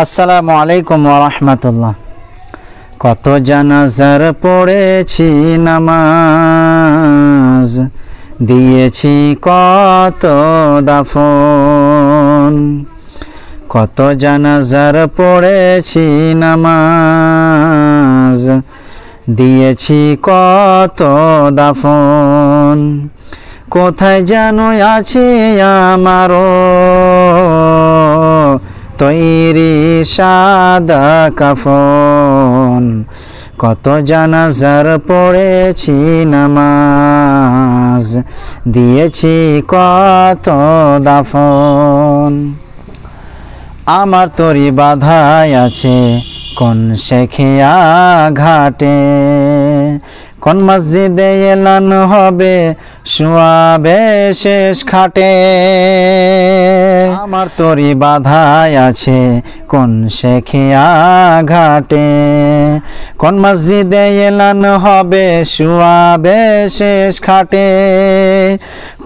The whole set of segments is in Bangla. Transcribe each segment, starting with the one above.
আসসালামু আলাইকুম ওয়া রাহমাতুল্লাহ। কত জানাজার পড়েছি নামাজ, দিয়েছি কত দাফন। কত জানাজার পড়েছি নামাজ, দিয়েছি কত দাফন। কোথায় যেন আছে আমারও তৈরি সাদা কাফন। কত জানাজার পড়েছি নামাজ, দিয়েছি কত দাফন। আমার তরি বাধায় আছে কোন শেখিয়া ঘাটে, কোন মসজিদে এলান হবে শুয়াবে শেষ খাটে। আমার তরি বাধায় আছে কোন শেখিয়া ঘাটে, কোন মসজিদে এলান হবে শুয়াবে শেষ খাটে।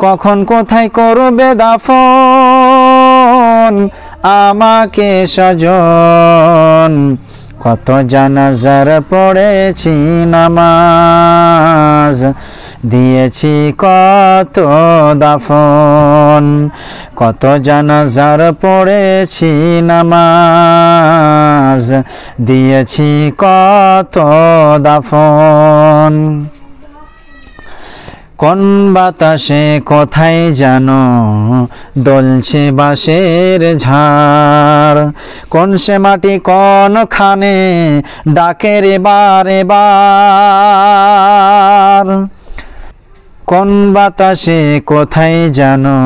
কখন কোথায় করবে দাফন আমাকে স্বজন। কত জানাজার পড়েছি নামাজ, দিয়েছি কত দাফন। কত জানাজার পড়েছি নামাজ, দিয়েছি কত দাফন। কোন বাতাসে কোথায় জানো দোলছে বাঁশের ঝাড়, কোন সে মাটি কোন খানে ডাকে রে বারে বার। কোন বাতাসে কোথায় জানো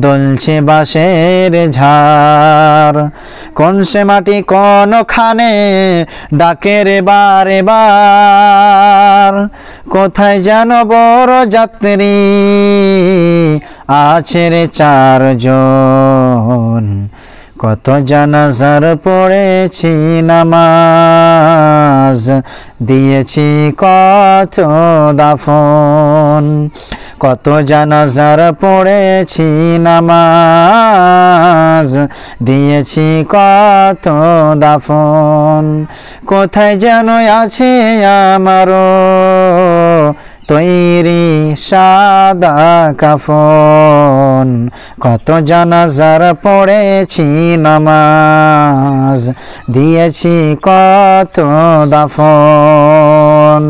দোলছে বাঁশের ঝাড়, কোন সে মাটি কোন খানে ডাকে রে বারে বার। কোথায় যেন বড় যাত্রী আছে রে চারজন। কত জানাজার পড়েছি নামাজ, দিয়েছি কত দাফন। কত জানাজার পড়েছি নামাজ, দিয়েছি কত দাফন। কোথায় যেন আছে আমারও তৈরি সাদা কাফন। কত জানাজার পড়েছি নামাজ, দিয়েছি কত দাফন।